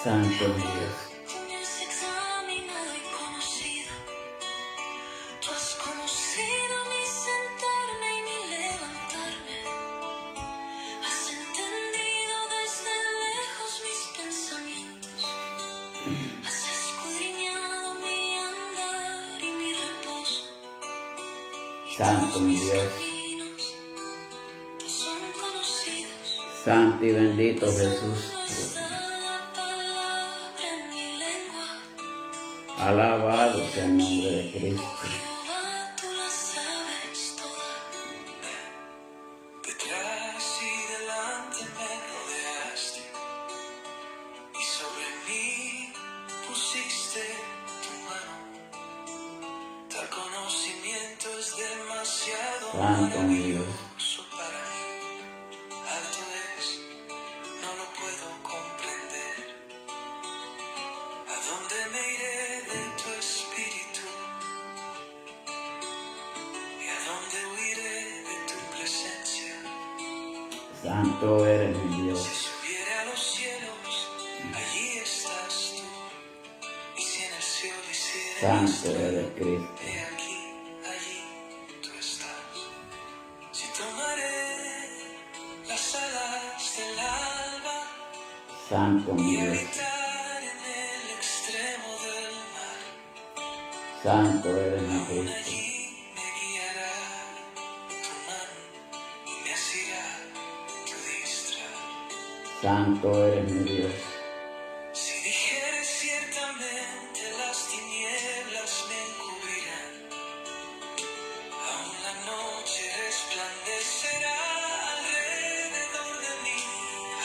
Santo mi Dios. Tú me has examinado y conocido. Tú has conocido mi sentarme y mi levantarme. Has entendido desde lejos mis pensamientos. Has escudriñado mi andar y mi reposo. Santo mi Dios. Caminos te son conocidos. Santo y bendito Jesús. No está la palabra en mi lengua. Alabado sea el nombre de Cristo. Jehová, tú la sabes toda. Detrás y delante me rodeaste, y sobre mí pusiste tu mano. Tal conocimiento es demasiado Santo mi Dios. maravilloso para mí. Alto es, no lo puedo comprender. ¿A dónde me iré de tu espíritu? ¿Y a dónde huiré de tu presencia? Santo eres mi Si Dios. subiere a los cielos, allí estás tú. Y si en el cielo hiciere Santo eres Cristo. he aquí, allí tú estás. Si tomaré las alas del alba Santo mi y Dios. habitar en el extremo del mar, Santo eres mi aún Cristo. allí me guiará tu mano y me asirá tu diestra. Santo eres mi Dios. Si dijere ciertamente las tinieblas me encubrirán, aún la noche resplandecerá alrededor de mí,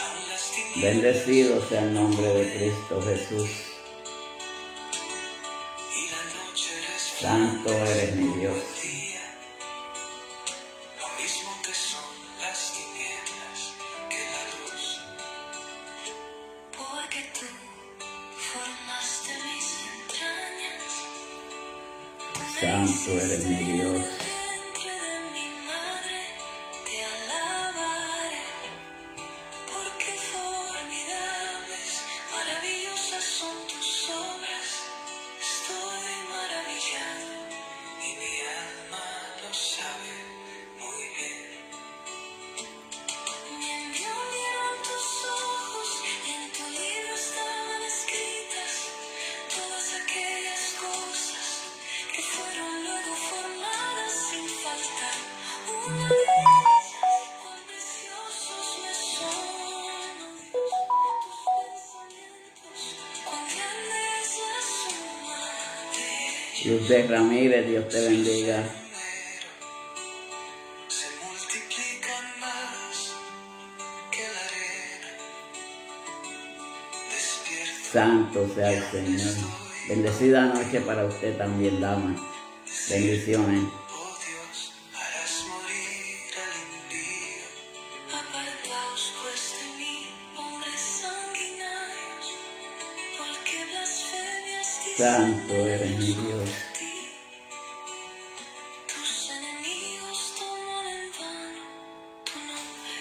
aún las tinieblas Bendecido sea el nombre de Cristo Jesús. y la noche Santo eres mi Dios. resplandecía, lo mismo que son las tinieblas que la luz. Porque tú formaste mis entrañas, Santo eres mi Dios. vientre de mi madre te alabaré, porque formidables, maravillosas son tus obras. Estoy maravillado y mi alma lo sabe muy bien. Me enviaron tus ojos, en tu libro estaban escritas todas aquellas cosas que fueron luego formadas sin falta. Una de ellas, cuán preciosos me son, oh Dios, tus pensamientos, cuán grande es la suma de ellos. Luz de Ramírez, Dios te bendiga. Se multiplican más que la arena. Despierta, Santo sea el Señor. Bendecida noche para usted también, dama. Bendiciones. oh Dios, harás morir al impío. Apartaos pues de mí, hombres sanguinarios, porque blasfemias dicen Santo eres mi Dios. de ti. Tus enemigos toman en vano tu nombre.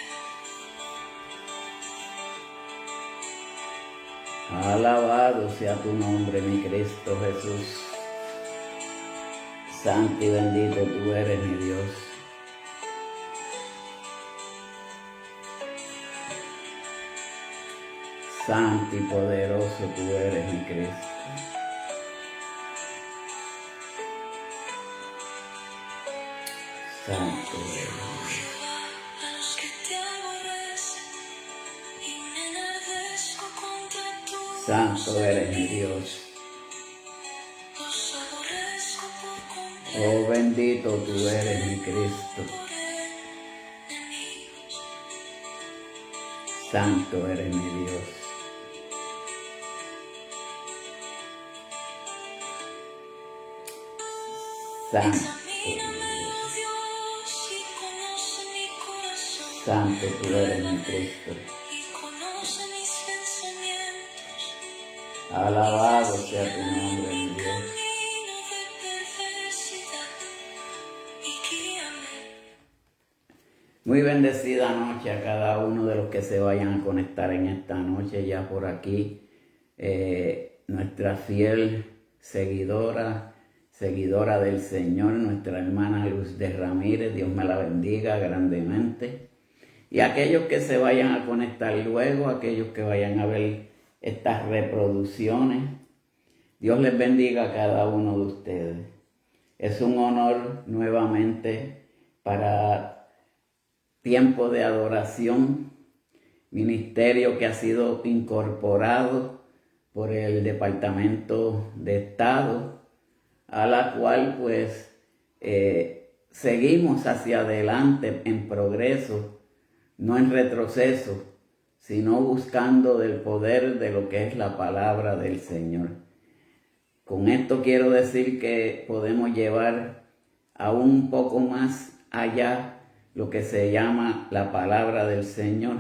Alabado sea tu nombre, mi Cristo Jesús. Santo y bendito tú eres, mi Dios. Santo y poderoso tú eres, mi Cristo. Santo eres. Jehová, a los que te aborrecen, y me enardezco contra tus Santo eres, mi Dios. los aborrezco por completo. Oh, bendito tú eres, mi Cristo. Por enemigos, Santo eres, mi Dios. Santo, examíname, oh Dios, y conoce mi corazón, Santo tú eres, mi Cristo. y conoce mis pensamientos. Alabado sea tu nombre, mi Dios. Camino de perversidad, y guíame. Muy bendecida noche a cada uno de los que se vayan a conectar en esta noche ya por aquí. nuestra fiel seguidora del Señor, nuestra hermana Luz de Ramírez, Dios me la bendiga grandemente. Y aquellos que se vayan a conectar luego, aquellos que vayan a ver estas reproducciones, Dios les bendiga a cada uno de ustedes. Es un honor nuevamente para tiempo de adoración, ministerio que ha sido incorporado por el Departamento de Estado, a la cual pues seguimos hacia adelante en progreso, no en retroceso, sino buscando del poder de lo que es la palabra del Señor. Con esto quiero decir que podemos llevar aún un poco más allá lo que se llama la palabra del Señor,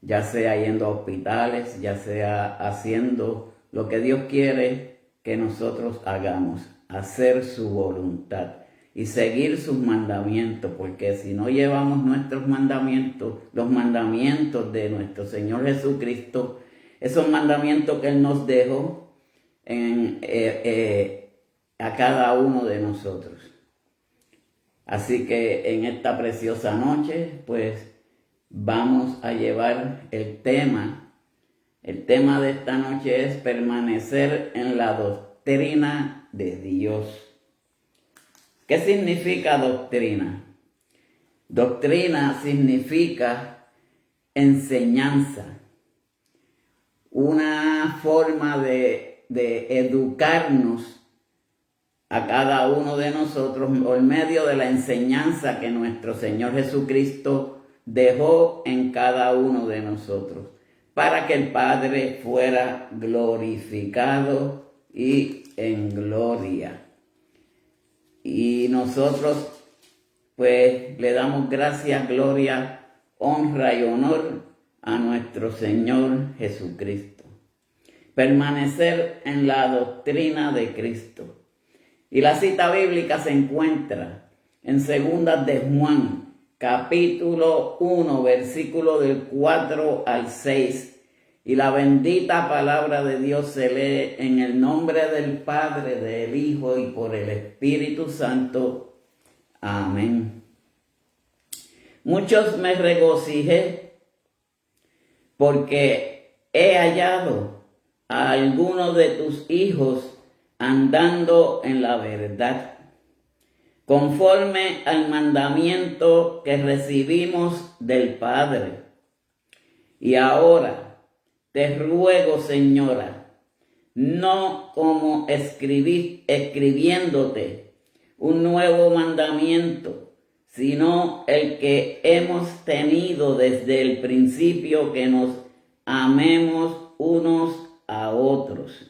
ya sea yendo a hospitales, ya sea haciendo lo que Dios quiere que nosotros hagamos, hacer su voluntad y seguir sus mandamientos, porque si no llevamos nuestros mandamientos, los mandamientos de nuestro Señor Jesucristo, esos mandamientos que Él nos dejó a cada uno de nosotros. Así que en esta preciosa noche, pues vamos a llevar el tema. El tema de esta noche es permanecer en la doctrina de Dios. ¿Qué significa doctrina? Doctrina significa enseñanza, una forma de educarnos a cada uno de nosotros por medio de la enseñanza que nuestro Señor Jesucristo dejó en cada uno de nosotros, para que el Padre fuera glorificado y en gloria. Y nosotros pues le damos gracias, gloria, honra y honor a nuestro Señor Jesucristo. Permanecer en la doctrina de Cristo. Y la cita bíblica se encuentra en 2 de Juan, capítulo 1, versículo del 4 al 6. Y la bendita palabra de Dios se lee en el nombre del Padre, del Hijo y por el Espíritu Santo. Amén. Muchos me regocijé porque he hallado a algunos de tus hijos andando en la verdad, conforme al mandamiento que recibimos del Padre. Y ahora te ruego, Señora, no como escribiéndote un nuevo mandamiento, sino el que hemos tenido desde el principio, que nos amemos unos a otros.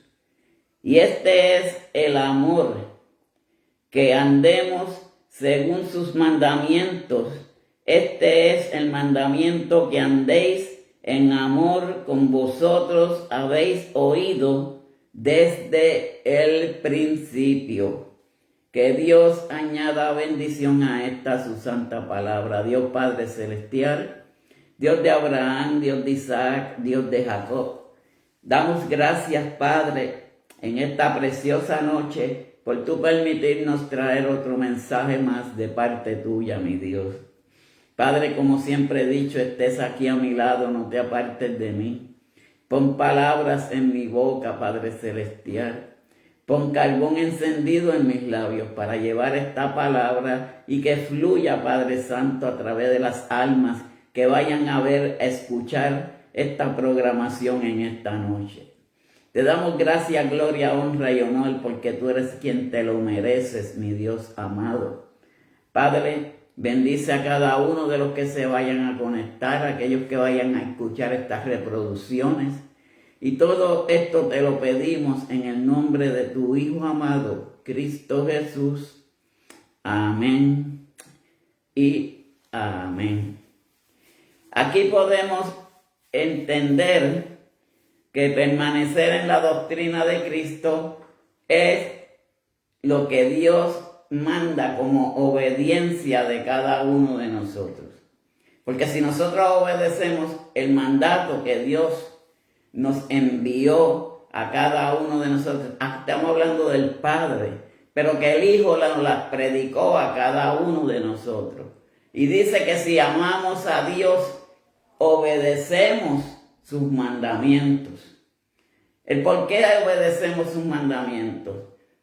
Y este es el amor, que andemos según sus mandamientos. Este es el mandamiento, que andéis en amor con vosotros habéis oído desde el principio. Que Dios añada bendición a esta su santa palabra. Dios Padre Celestial, Dios de Abraham, Dios de Isaac, Dios de Jacob. Damos gracias, Padre, en esta preciosa noche por tu permitirnos traer otro mensaje más de parte tuya, mi Dios. Padre, como siempre he dicho, estés aquí a mi lado, no te apartes de mí. Pon palabras en mi boca, Padre Celestial. Pon carbón encendido en mis labios para llevar esta palabra y que fluya, Padre Santo, a través de las almas que vayan a ver, a escuchar esta programación en esta noche. Te damos gracias, gloria, honra y honor, porque tú eres quien te lo mereces, mi Dios amado. Padre, bendice a cada uno de los que se vayan a conectar, aquellos que vayan a escuchar estas reproducciones. Y todo esto te lo pedimos en el nombre de tu Hijo amado, Cristo Jesús. Amén y amén. Aquí podemos entender que permanecer en la doctrina de Cristo es lo que Dios manda como obediencia de cada uno de nosotros. Porque si nosotros obedecemos el mandato que Dios nos envió a cada uno de nosotros. Estamos hablando del Padre, pero que el Hijo las predicó a cada uno de nosotros. Y dice que si amamos a Dios, obedecemos sus mandamientos. ¿El por qué obedecemos sus mandamientos?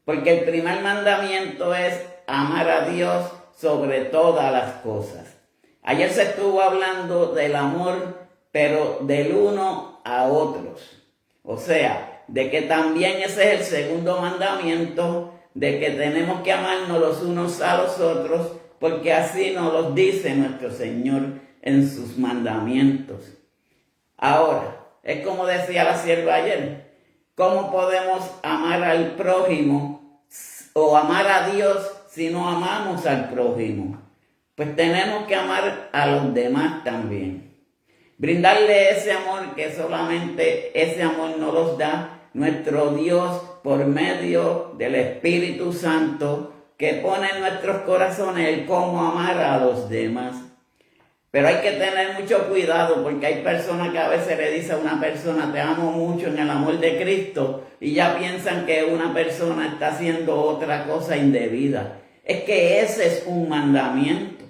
Porque el primer mandamiento es amar a Dios sobre todas las cosas. Ayer se estuvo hablando del amor, pero del uno a otros. O sea, de que también ese es el segundo mandamiento, de que tenemos que amarnos los unos a los otros, porque así nos lo dice nuestro Señor en sus mandamientos. Ahora, es como decía la sierva ayer, ¿cómo podemos amar al prójimo o amar a Dios si no amamos al prójimo? Pues tenemos que amar a los demás también. Brindarle ese amor que solamente ese amor nos los da nuestro Dios por medio del Espíritu Santo que pone en nuestros corazones el cómo amar a los demás. Pero hay que tener mucho cuidado porque hay personas que a veces le dicen a una persona te amo mucho en el amor de Cristo y ya piensan que una persona está haciendo otra cosa indebida. Es que ese es un mandamiento.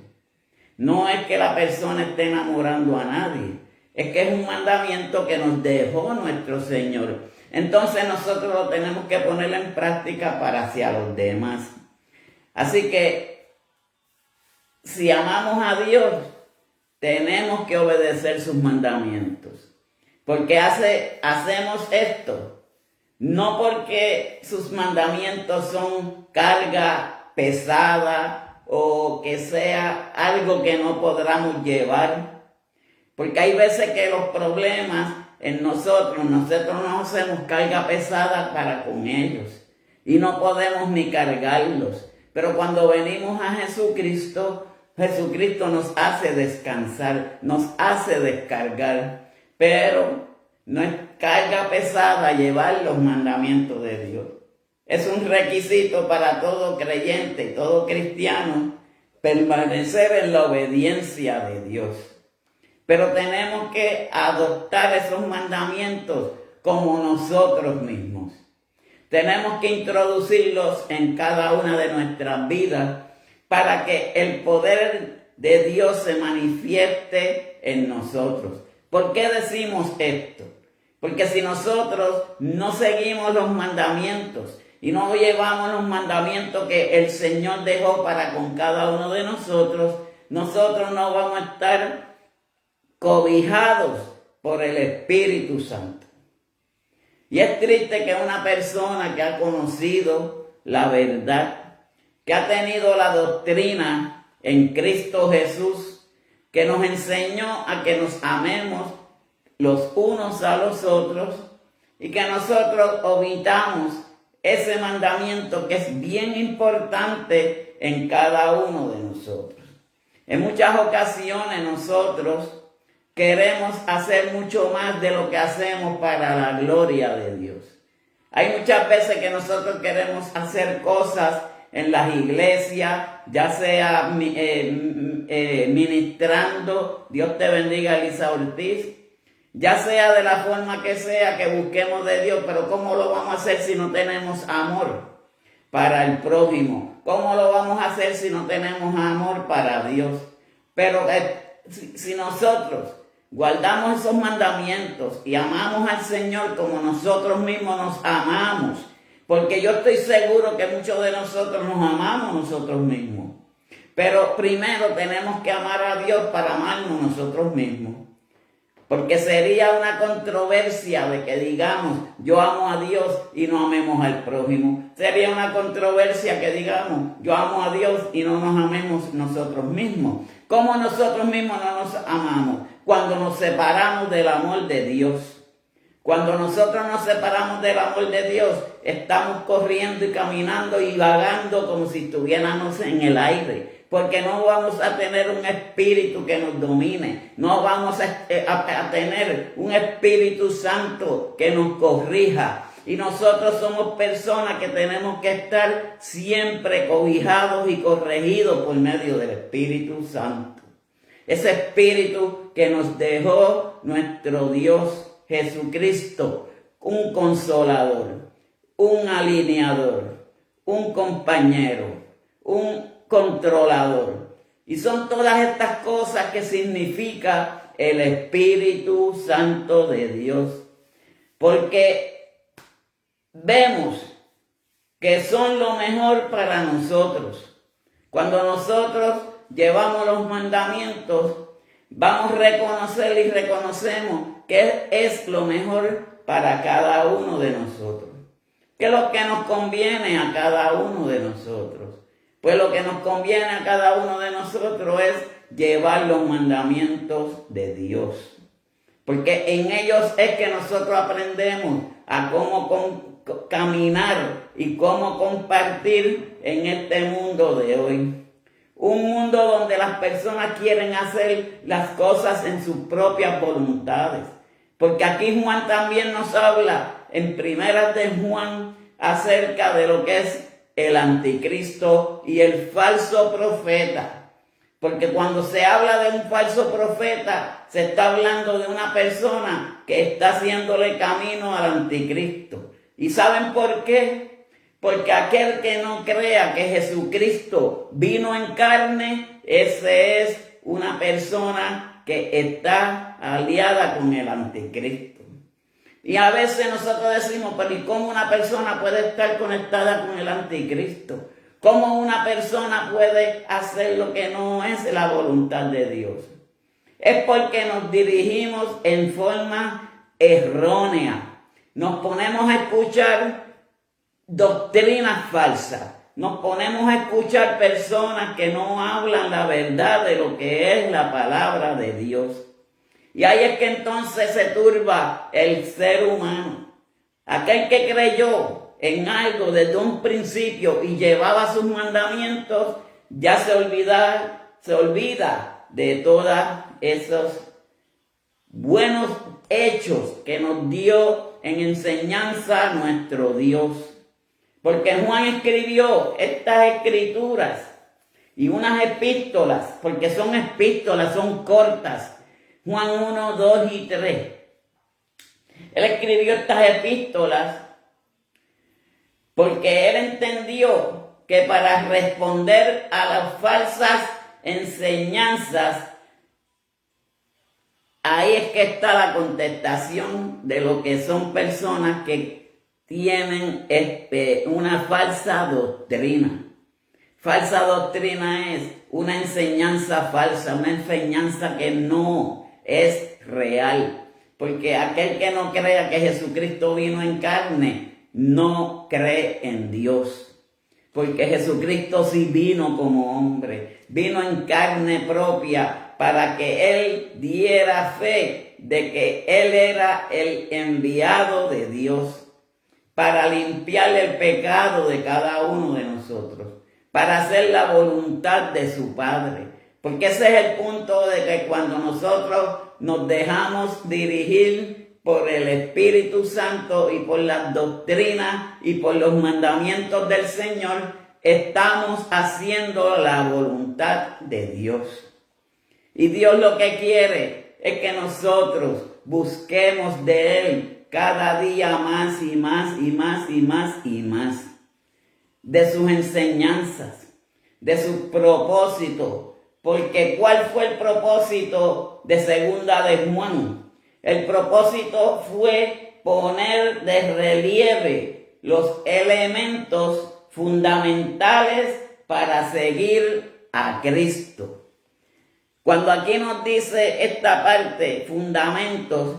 No es que la persona esté enamorando a nadie. Es que es un mandamiento que nos dejó nuestro Señor. Entonces nosotros lo tenemos que poner en práctica para hacia los demás. Así que si amamos a Dios, tenemos que obedecer sus mandamientos. Porque hacemos esto, no porque sus mandamientos son carga pesada o que sea algo que no podamos llevar. Porque hay veces que los problemas en nosotros nos hacemos carga pesada para con ellos. Y no podemos ni cargarlos. Pero cuando venimos a Jesucristo, Jesucristo nos hace descansar, nos hace descargar. Pero no es carga pesada llevar los mandamientos de Dios. Es un requisito para todo creyente y todo cristiano permanecer en la obediencia de Dios. Pero tenemos que adoptar esos mandamientos como nosotros mismos. Tenemos que introducirlos en cada una de nuestras vidas para que el poder de Dios se manifieste en nosotros. ¿Por qué decimos esto? Porque si nosotros no seguimos los mandamientos y no llevamos los mandamientos que el Señor dejó para con cada uno de nosotros, nosotros no vamos a estar cobijados por el Espíritu Santo. Y es triste que una persona que ha conocido la verdad, que ha tenido la doctrina en Cristo Jesús, que nos enseñó a que nos amemos los unos a los otros y que nosotros omitamos ese mandamiento que es bien importante en cada uno de nosotros. En muchas ocasiones nosotros queremos hacer mucho más de lo que hacemos para la gloria de Dios. Hay muchas veces que nosotros queremos hacer cosas en las iglesias, ya sea ministrando, Dios te bendiga Elisa Ortiz, ya sea de la forma que sea que busquemos de Dios, pero ¿cómo lo vamos a hacer si no tenemos amor para el prójimo? ¿Cómo lo vamos a hacer si no tenemos amor para Dios? Pero si nosotros guardamos esos mandamientos y amamos al Señor como nosotros mismos nos amamos, porque yo estoy seguro que muchos de nosotros nos amamos nosotros mismos, pero primero tenemos que amar a Dios para amarnos nosotros mismos, porque sería una controversia de que digamos yo amo a Dios y no amemos al prójimo. Sería una controversia que digamos yo amo a Dios y no nos amemos nosotros mismos. ¿Cómo nosotros mismos no nos amamos? Cuando nos separamos del amor de Dios. Cuando nosotros nos separamos del amor de Dios, estamos corriendo y caminando y vagando como si estuviéramos en el aire. Porque no vamos a tener un espíritu que nos domine. No vamos a tener un Espíritu Santo que nos corrija. Y nosotros somos personas que tenemos que estar siempre cobijados y corregidos por medio del Espíritu Santo. Ese Espíritu que nos dejó nuestro Dios Jesucristo un consolador, un alineador, un compañero, un controlador. Y son todas estas cosas que significa el Espíritu Santo de Dios. Porque vemos que son lo mejor para nosotros. Cuando nosotros llevamos los mandamientos, vamos a reconocer y reconocemos que es lo mejor para cada uno de nosotros. ¿Qué es lo que nos conviene a cada uno de nosotros? Pues lo que nos conviene a cada uno de nosotros es llevar los mandamientos de Dios. Porque en ellos es que nosotros aprendemos a cómo caminar y cómo compartir en este mundo de hoy. Un mundo donde las personas quieren hacer las cosas en sus propias voluntades. Porque aquí Juan también nos habla en Primeras de Juan acerca de lo que es el anticristo y el falso profeta. Porque cuando se habla de un falso profeta, se está hablando de una persona que está haciéndole camino al anticristo. ¿Y saben por qué? Porque aquel que no crea que Jesucristo vino en carne, ese es una persona que está aliada con el anticristo. Y a veces nosotros decimos, pero ¿y cómo una persona puede estar conectada con el anticristo? ¿Cómo una persona puede hacer lo que no es la voluntad de Dios? Es porque nos dirigimos en forma errónea. Nos ponemos a escuchar doctrinas falsas. Nos ponemos a escuchar personas que no hablan la verdad de lo que es la palabra de Dios. Y ahí es que entonces se turba el ser humano. Aquel que creyó en algo desde un principio y llevaba sus mandamientos, ya se olvida de todos esos buenos hechos que nos dio en enseñanza nuestro Dios. Porque Juan escribió estas escrituras y unas epístolas, porque son epístolas, son cortas. Juan 1, 2 y 3. Él escribió estas epístolas porque él entendió que para responder a las falsas enseñanzas, ahí es que está la contestación de lo que son personas que tienen una falsa doctrina. Falsa doctrina es una enseñanza falsa, una enseñanza que no es real. Porque aquel que no crea que Jesucristo vino en carne, no cree en Dios. Porque Jesucristo sí vino como hombre, vino en carne propia para que Él diera fe de que Él era el enviado de Dios para limpiar el pecado de cada uno de nosotros, para hacer la voluntad de su Padre. Porque ese es el punto de que cuando nosotros nos dejamos dirigir por el Espíritu Santo y por las doctrinas y por los mandamientos del Señor, estamos haciendo la voluntad de Dios. Y Dios lo que quiere es que nosotros busquemos de Él cada día más y más y más y más y más. De sus enseñanzas, de sus propósitos. Porque ¿cuál fue el propósito de Segunda de Juan? El propósito fue poner de relieve los elementos fundamentales para seguir a Cristo. Cuando aquí nos dice esta parte, fundamentos,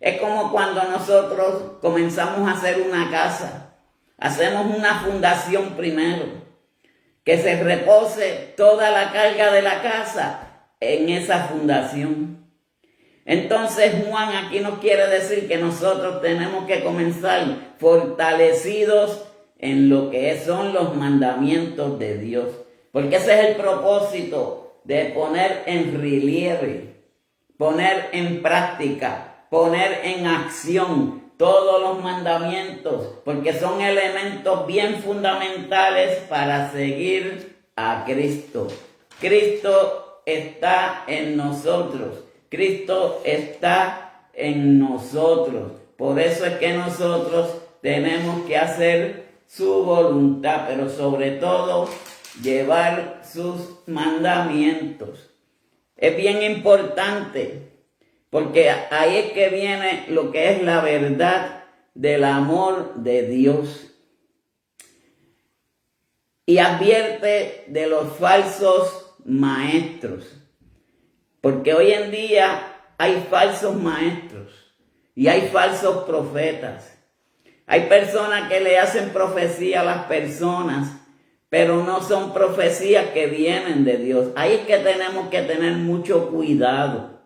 es como cuando nosotros comenzamos a hacer una casa. Hacemos una fundación primero. Que se repose toda la carga de la casa en esa fundación. Entonces Juan aquí nos quiere decir que nosotros tenemos que comenzar fortalecidos en lo que son los mandamientos de Dios. Porque ese es el propósito de poner en relieve, poner en práctica, poner en acción todos los mandamientos, porque son elementos bien fundamentales para seguir a Cristo. Cristo está en nosotros. Cristo está en nosotros. Por eso es que nosotros tenemos que hacer su voluntad, pero sobre todo llevar sus mandamientos. Es bien importante, porque ahí es que viene lo que es la verdad del amor de Dios. Y advierte de los falsos maestros, porque hoy en día hay falsos maestros y hay falsos profetas. Hay personas que le hacen profecía a las personas, pero no son profecías que vienen de Dios. Ahí es que tenemos que tener mucho cuidado,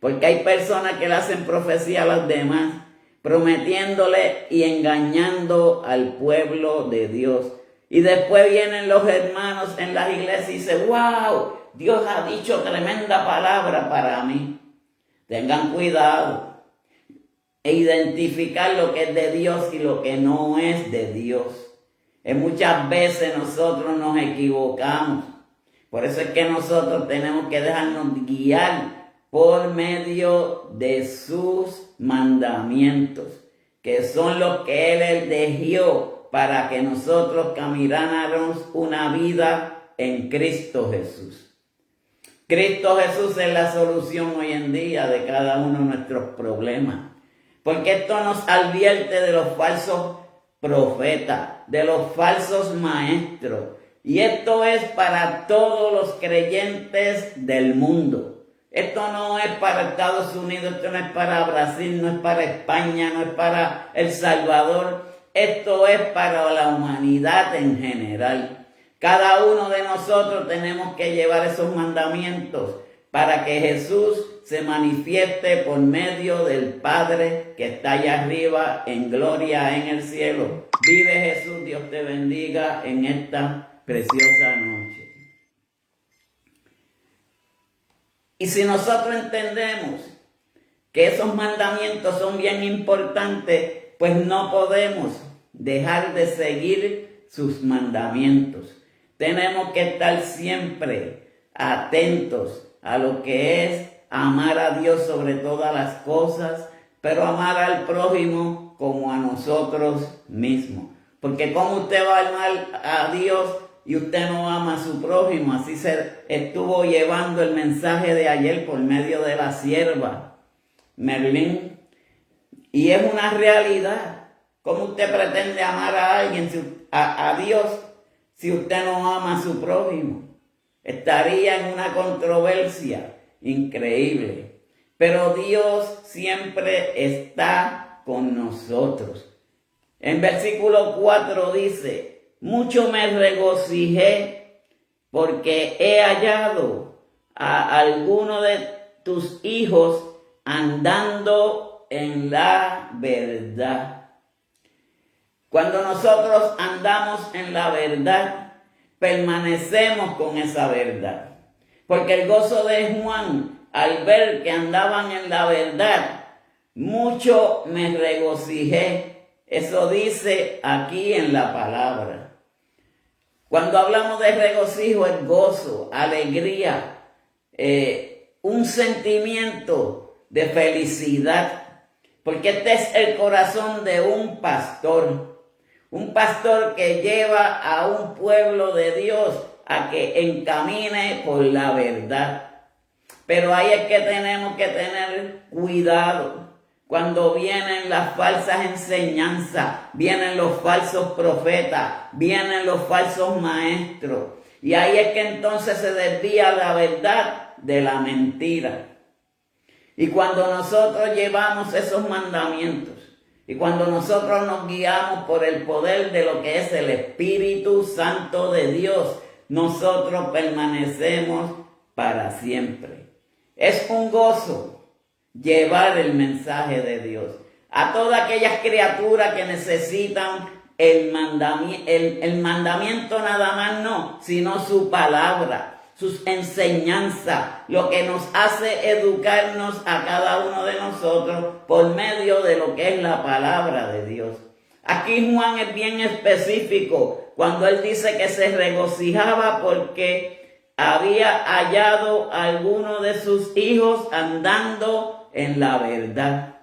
porque hay personas que le hacen profecía a los demás, prometiéndole y engañando al pueblo de Dios. Y después vienen los hermanos en las iglesias y dicen, wow, Dios ha dicho tremenda palabra para mí. Tengan cuidado e identificar lo que es de Dios y lo que no es de Dios. Muchas veces nosotros nos equivocamos. Por eso es que nosotros tenemos que dejarnos guiar por medio de sus mandamientos, que son los que Él eligió para que nosotros camináramos una vida en Cristo Jesús. Cristo Jesús es la solución hoy en día de cada uno de nuestros problemas, porque esto nos advierte de los falsos profetas, de los falsos maestros, y esto es para todos los creyentes del mundo. Esto no es para Estados Unidos, esto no es para Brasil, no es para España, no es para El Salvador. Esto es para la humanidad en general. Cada uno de nosotros tenemos que llevar esos mandamientos para que Jesús se manifieste por medio del Padre que está allá arriba en gloria en el cielo. Vive Jesús, Dios te bendiga en esta preciosa noche. Y si nosotros entendemos que esos mandamientos son bien importantes, pues no podemos dejar de seguir sus mandamientos. Tenemos que estar siempre atentos a lo que es amar a Dios sobre todas las cosas, pero amar al prójimo como a nosotros mismos. Porque como usted va a amar a Dios y usted no ama a su prójimo, así se estuvo llevando el mensaje de ayer por medio de la sierva Merlín. Y es una realidad. ¿Cómo usted pretende amar a alguien, a Dios, si usted no ama a su prójimo? Estaría en una controversia increíble. Pero Dios siempre está con nosotros. En versículo 4 dice, mucho me regocijé porque he hallado a alguno de tus hijos andando en la verdad. Cuando nosotros andamos en la verdad, permanecemos con esa verdad. Porque el gozo de Juan, al ver que andaban en la verdad, mucho me regocijé. Eso dice aquí en la palabra. Cuando hablamos de regocijo, es gozo, alegría, un sentimiento de felicidad. Porque este es el corazón de un pastor. Un pastor que lleva a un pueblo de Dios a que encamine por la verdad. Pero ahí es que tenemos que tener cuidado. Cuando vienen las falsas enseñanzas, vienen los falsos profetas, vienen los falsos maestros. Y ahí es que entonces se desvía la verdad de la mentira. Y cuando nosotros llevamos esos mandamientos, y cuando nosotros nos guiamos por el poder de lo que es el Espíritu Santo de Dios, nosotros permanecemos para siempre. Es un gozo llevar el mensaje de Dios a todas aquellas criaturas que necesitan el mandamiento nada más no, sino su palabra, sus enseñanzas, lo que nos hace educarnos a cada uno de nosotros por medio de lo que es la palabra de Dios. Aquí Juan es bien específico cuando él dice que se regocijaba porque había hallado a alguno de sus hijos andando en la verdad.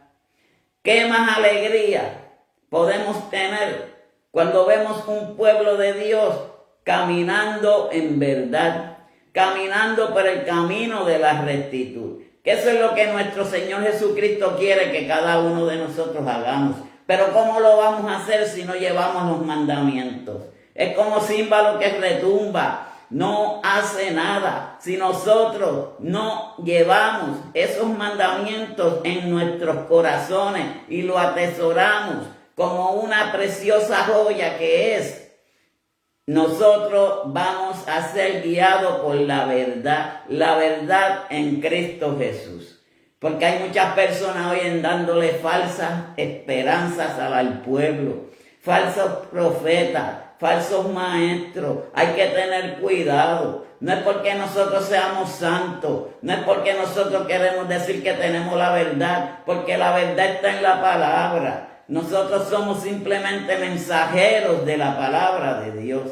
¿Qué más alegría podemos tener cuando vemos un pueblo de Dios caminando en verdad, caminando por el camino de la rectitud? Que eso es lo que nuestro Señor Jesucristo quiere que cada uno de nosotros hagamos. Pero ¿cómo lo vamos a hacer si no llevamos los mandamientos? Es como címbalo que retumba, no hace nada. Si nosotros no llevamos esos mandamientos en nuestros corazones y lo atesoramos como una preciosa joya que es, nosotros vamos a ser guiados por la verdad en Cristo Jesús. Porque hay muchas personas hoy en dándole falsas esperanzas al pueblo, falsos profetas, falsos maestros. Hay que tener cuidado. No es porque nosotros seamos santos, no es porque nosotros queremos decir que tenemos la verdad, porque la verdad está en la palabra. Nosotros somos simplemente mensajeros de la palabra de Dios.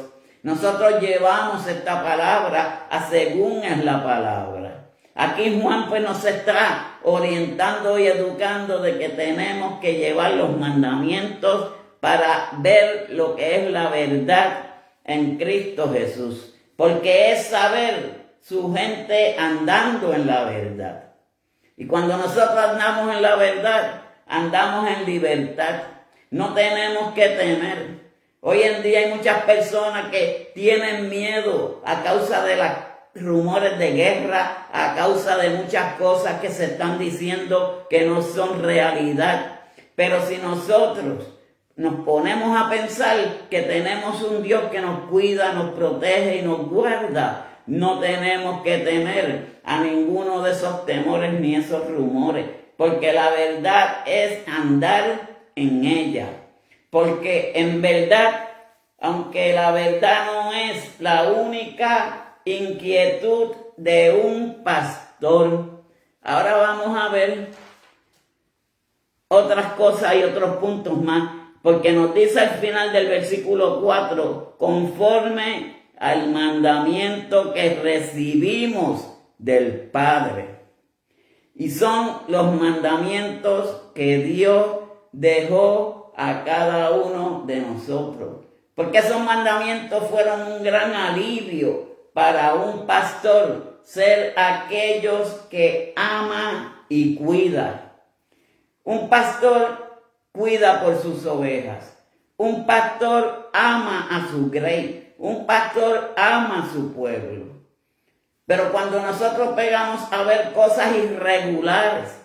Nosotros llevamos esta palabra a según es la palabra. Aquí Juan pues nos está orientando y educando de que tenemos que llevar los mandamientos para ver lo que es la verdad en Cristo Jesús. Porque es saber su gente andando en la verdad. Y cuando nosotros andamos en la verdad, andamos en libertad. No tenemos que temer. Hoy en día hay muchas personas que tienen miedo a causa de los rumores de guerra, a causa de muchas cosas que se están diciendo que no son realidad. Pero si nosotros nos ponemos a pensar que tenemos un Dios que nos cuida, nos protege y nos guarda, no tenemos que temer a ninguno de esos temores ni esos rumores, porque la verdad es andar en ella. Porque en verdad, aunque la verdad no es la única inquietud de un pastor, ahora vamos a ver otras cosas y otros puntos más, porque nos dice al final del versículo 4, conforme al mandamiento que recibimos del Padre. Y son los mandamientos que Dios dejó a cada uno de nosotros. Porque esos mandamientos fueron un gran alivio para un pastor, ser aquellos que ama y cuida. Un pastor cuida por sus ovejas. Un pastor ama a su grey. Un pastor ama a su pueblo. Pero cuando nosotros pegamos a ver cosas irregulares,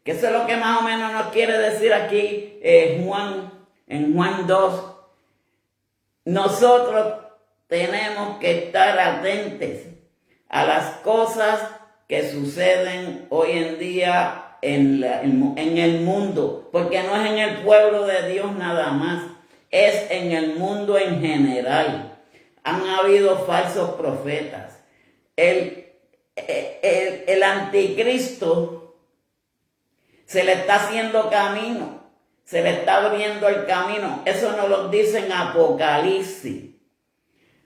que eso es lo que más o menos nos quiere decir aquí Juan, en Juan 2, nosotros tenemos que estar atentos a las cosas que suceden hoy en día en el mundo, porque no es en el pueblo de Dios nada más, es en el mundo en general. Han habido falsos profetas. El anticristo se le está haciendo camino, se le está abriendo el camino. Eso nos lo dice en Apocalipsis.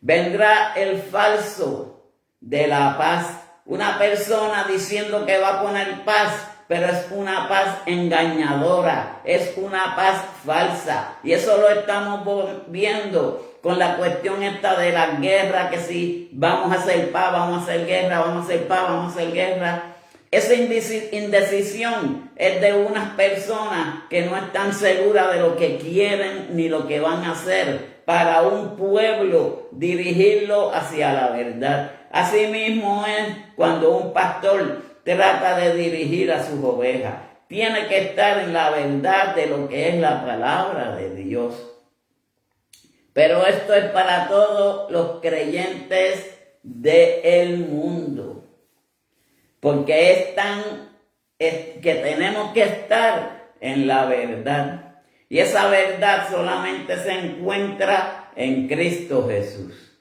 Vendrá el falso de la paz, una persona diciendo que va a poner paz, pero es una paz engañadora, es una paz falsa. Y eso lo estamos viendo con la cuestión esta de la guerra, que si vamos a hacer paz, vamos a hacer guerra, vamos a hacer paz, vamos a hacer guerra. Esa indecisión es de unas personas que no están seguras de lo que quieren ni lo que van a hacer para un pueblo, dirigirlo hacia la verdad. Así mismo es cuando un pastor trata de dirigir a sus ovejas. Tiene que estar en la verdad de lo que es la palabra de Dios. Pero esto es para todos los creyentes del mundo. Porque que tenemos que estar en la verdad. Y esa verdad solamente se encuentra en Cristo Jesús.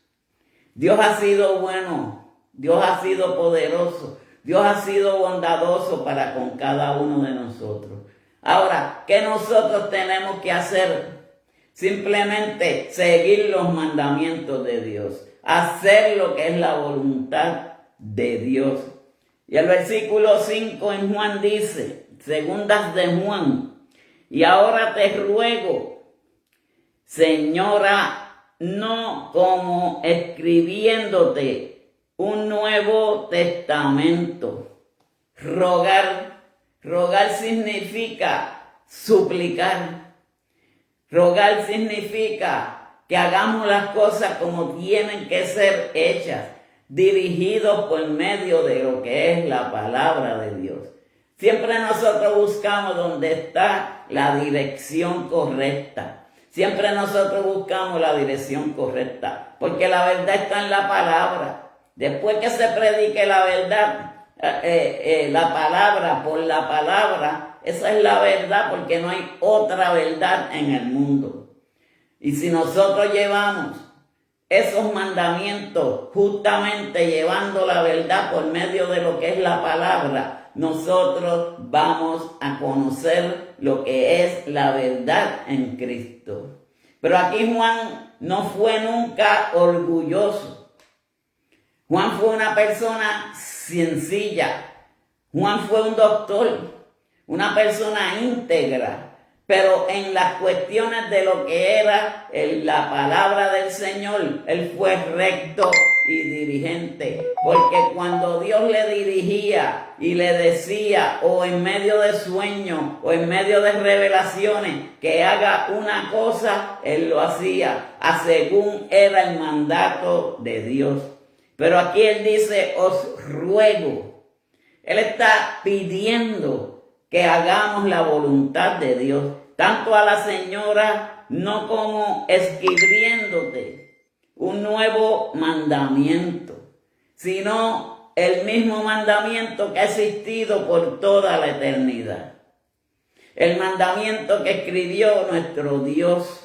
Dios ha sido bueno, Dios ha sido poderoso, Dios ha sido bondadoso para con cada uno de nosotros. Ahora, ¿qué nosotros tenemos que hacer? Simplemente seguir los mandamientos de Dios, hacer lo que es la voluntad de Dios. Y el versículo 5 en Juan dice, segundas de Juan, Y ahora te ruego, Señora, no como escribiéndote un Nuevo Testamento. Rogar significa suplicar. Rogar significa que hagamos las cosas como tienen que ser hechas, dirigidos por medio de lo que es la palabra de Dios. Siempre nosotros buscamos donde está la dirección correcta. Siempre nosotros buscamos la dirección correcta, porque la verdad está en la palabra. Después que se predique la verdad, la palabra por la palabra, esa es la verdad, porque no hay otra verdad en el mundo. Y si nosotros llevamos esos mandamientos, justamente llevando la verdad por medio de lo que es la palabra, nosotros vamos a conocer lo que es la verdad en Cristo. Pero aquí Juan no fue nunca orgulloso. Juan fue una persona sencilla. Juan fue un doctor, una persona íntegra. Pero en las cuestiones de lo que era la palabra del Señor, él fue recto y dirigente. Porque cuando Dios le dirigía y le decía, o en medio de sueños, o en medio de revelaciones, que haga una cosa, él lo hacía, a según era el mandato de Dios. Pero aquí él dice, os ruego. Él está pidiendo que hagamos la voluntad de Dios, tanto a la señora, no como escribiéndote un nuevo mandamiento, sino el mismo mandamiento que ha existido por toda la eternidad. El mandamiento que escribió nuestro Dios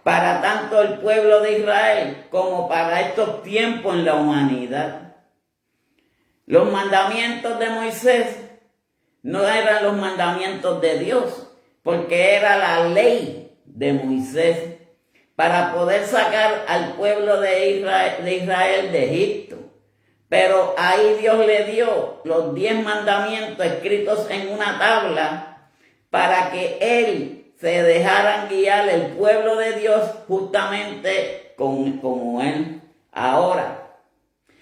para tanto el pueblo de Israel como para estos tiempos en la humanidad. Los mandamientos de Moisés no eran los mandamientos de Dios, porque era la ley de Moisés para poder sacar al pueblo de Israel de Egipto. Pero ahí Dios le dio los 10 mandamientos escritos en una tabla para que él se dejaran guiar el pueblo de Dios justamente como él. Ahora,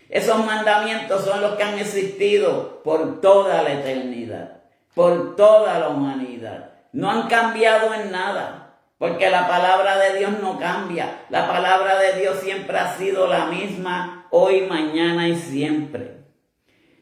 esos mandamientos son los que han existido por toda la eternidad, por toda la humanidad. No han cambiado en nada, porque la palabra de Dios no cambia. La palabra de Dios siempre ha sido la misma, hoy, mañana y siempre.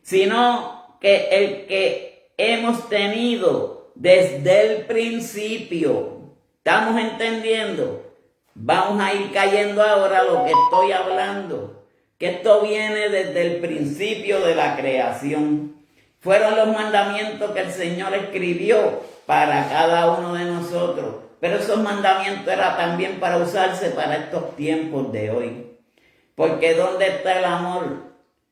Sino que el que hemos tenido desde el principio, ¿estamos entendiendo? Vamos a ir cayendo ahora a lo que estoy hablando. Que esto viene desde el principio de la creación. Fueron los mandamientos que el Señor escribió para cada uno de nosotros. Pero esos mandamientos eran también para usarse para estos tiempos de hoy. Porque ¿dónde está el amor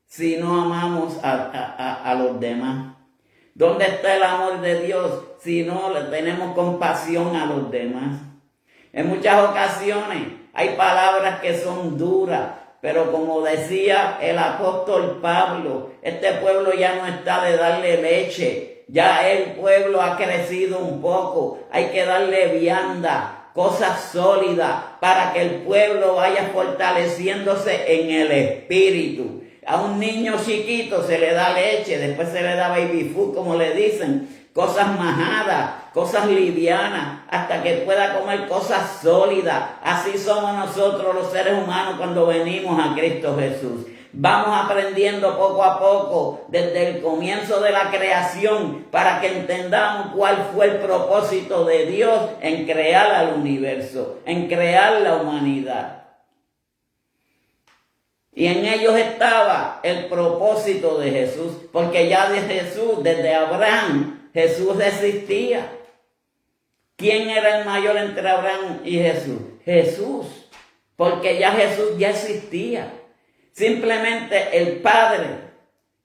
si no amamos a los demás? ¿Dónde está el amor de Dios si no le tenemos compasión a los demás? En muchas ocasiones hay palabras que son duras. Pero como decía el apóstol Pablo, este pueblo ya no está de darle leche, ya el pueblo ha crecido un poco, hay que darle vianda, cosas sólidas, para que el pueblo vaya fortaleciéndose en el espíritu. A un niño chiquito se le da leche, después se le da baby food, como le dicen, cosas majadas, cosas livianas, hasta que pueda comer cosas sólidas. Así somos nosotros los seres humanos cuando venimos a Cristo Jesús. Vamos aprendiendo poco a poco desde el comienzo de la creación para que entendamos cuál fue el propósito de Dios en crear al universo, en crear la humanidad. Y en ellos estaba el propósito de Jesús, porque ya de Jesús, desde Abraham, Jesús existía. ¿Quién era el mayor entre Abraham y Jesús? Jesús, porque ya Jesús ya existía. Simplemente el Padre,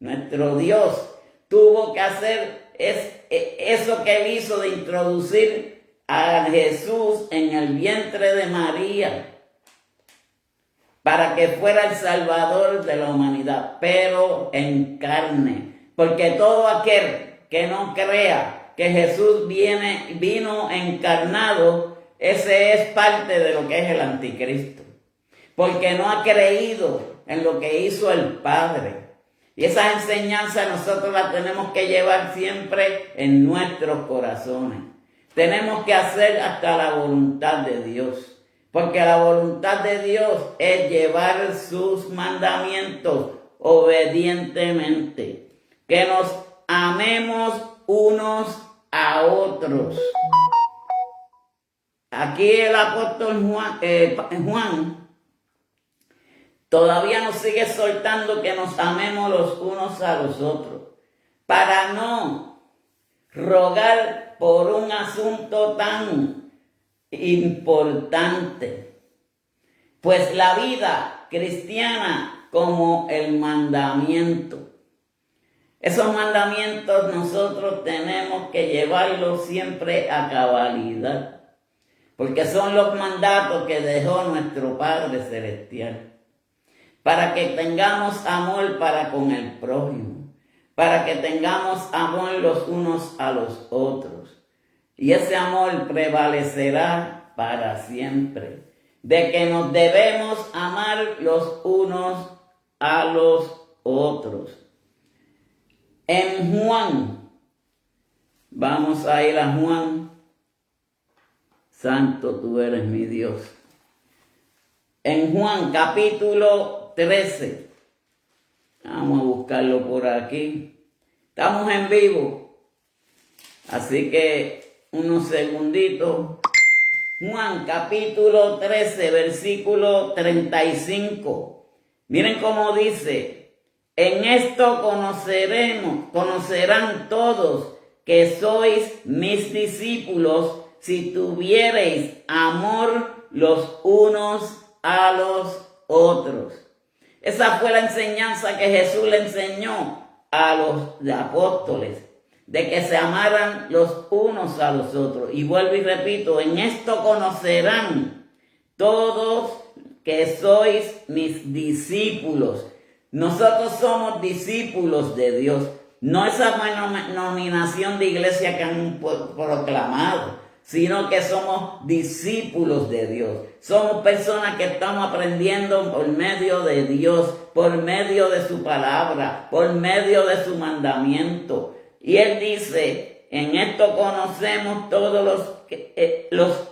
nuestro Dios, tuvo que hacer eso que él hizo de introducir a Jesús en el vientre de María para que fuera el Salvador de la humanidad, pero en carne. Porque todo aquel que no crea que Jesús vino encarnado, ese es parte de lo que es el anticristo. Porque no ha creído en lo que hizo el Padre. Y esa enseñanza nosotros la tenemos que llevar siempre en nuestros corazones. Tenemos que hacer hasta la voluntad de Dios. Porque la voluntad de Dios es llevar sus mandamientos obedientemente. Que nos amemos unos a otros. Aquí el apóstol Juan todavía nos sigue soltando que nos amemos los unos a los otros, para no rogar por un asunto tan importante. Pues la vida cristiana como el mandamiento. Esos mandamientos nosotros tenemos que llevarlos siempre a cabalidad, porque son los mandatos que dejó nuestro Padre Celestial. Para que tengamos amor para con el prójimo, para que tengamos amor los unos a los otros. Y ese amor prevalecerá para siempre. De que nos debemos amar los unos a los otros. En Juan, vamos a ir a Juan. Santo tú eres mi Dios. En Juan capítulo 13. Vamos a buscarlo por aquí. Estamos en vivo. Así que unos segunditos. Juan capítulo 13, versículo 35. Miren cómo dice. En esto conocerán todos que sois mis discípulos si tuviereis amor los unos a los otros. Esa fue la enseñanza que Jesús le enseñó a los apóstoles, de que se amaran los unos a los otros. Y vuelvo y repito, en esto conocerán todos que sois mis discípulos. Nosotros somos discípulos de Dios, no esa denominación de iglesia que han proclamado, sino que somos discípulos de Dios. Somos personas que estamos aprendiendo por medio de Dios, por medio de su palabra, por medio de su mandamiento. Y Él dice, en esto conocemos todos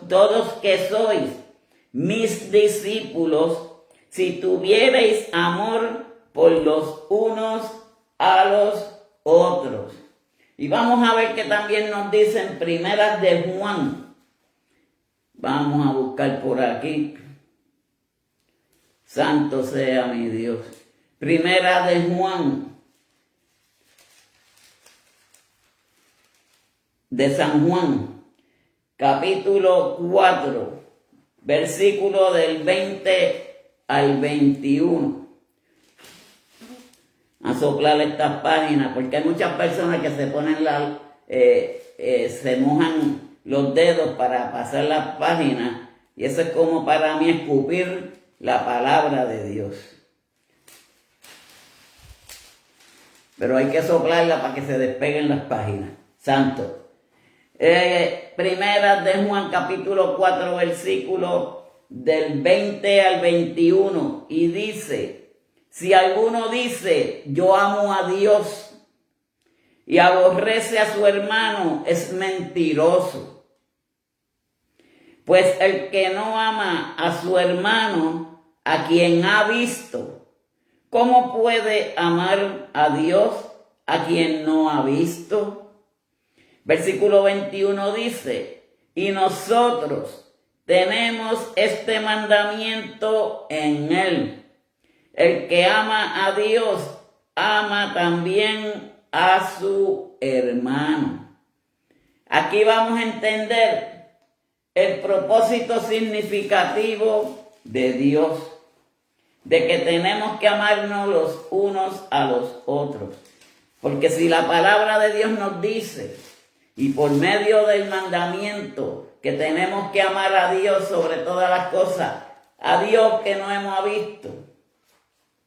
todos que sois mis discípulos, si tuviereis amor por los unos a los otros. Y vamos a ver que también nos dicen primeras de Juan. Vamos a buscar por aquí. Santo sea mi Dios. Primera de Juan. De San Juan. Capítulo 4. Versículo del 20 al 21. A soplar estas páginas, porque hay muchas personas que se ponen se mojan los dedos para pasar las páginas, y eso es como para mí escupir la palabra de Dios. Pero hay que soplarla para que se despeguen las páginas. Santo. Primera de Juan capítulo 4 versículo del 20 al 21, y dice: si alguno dice, yo amo a Dios, y aborrece a su hermano, es mentiroso. Pues el que no ama a su hermano, a quien ha visto, ¿cómo puede amar a Dios a quien no ha visto? Versículo 21 dice, y nosotros tenemos este mandamiento en Él. El que ama a Dios, ama también a su hermano. Aquí vamos a entender el propósito significativo de Dios, de que tenemos que amarnos los unos a los otros. Porque si la palabra de Dios nos dice, y por medio del mandamiento, que tenemos que amar a Dios sobre todas las cosas, a Dios que no hemos visto,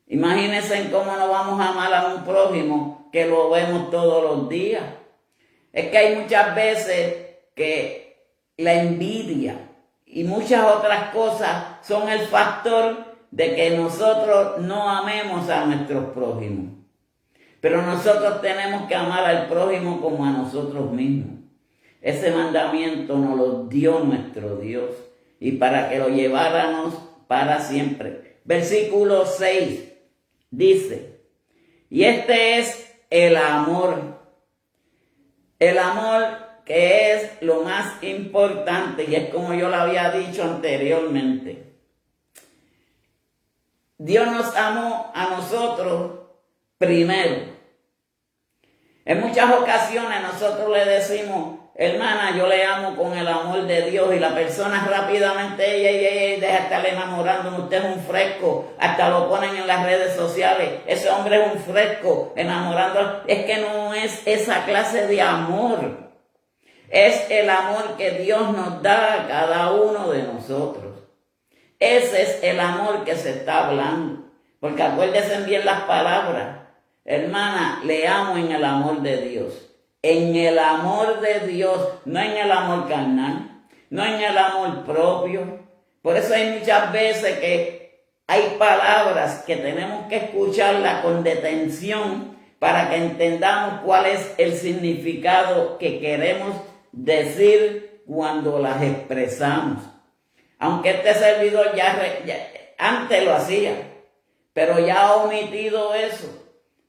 imagínense cómo no vamos a amar a un prójimo que lo vemos todos los días. Es que hay muchas veces que la envidia y muchas otras cosas son el factor de que nosotros no amemos a nuestros prójimos. Pero nosotros tenemos que amar al prójimo como a nosotros mismos. Ese mandamiento nos lo dio nuestro Dios y para que lo lleváramos para siempre. Versículo 6 dice, y este es el amor que es lo más importante y es como yo lo había dicho anteriormente. Dios nos amó a nosotros primero. En muchas ocasiones nosotros le decimos, hermana, yo le amo con el amor de Dios y la persona rápidamente, ella deja de estar enamorando, usted es un fresco, hasta lo ponen en las redes sociales, ese hombre es un fresco, enamorando, es que no es esa clase de amor, es el amor que Dios nos da a cada uno de nosotros. Ese es el amor que se está hablando, porque acuérdense bien las palabras. Hermana, le amo en el amor de Dios. En el amor de Dios, no en el amor carnal, no en el amor propio. Por eso hay muchas veces que hay palabras que tenemos que escucharlas con detención para que entendamos cuál es el significado que queremos decir cuando las expresamos. Aunque este servidor ya antes lo hacía, pero ya ha omitido eso.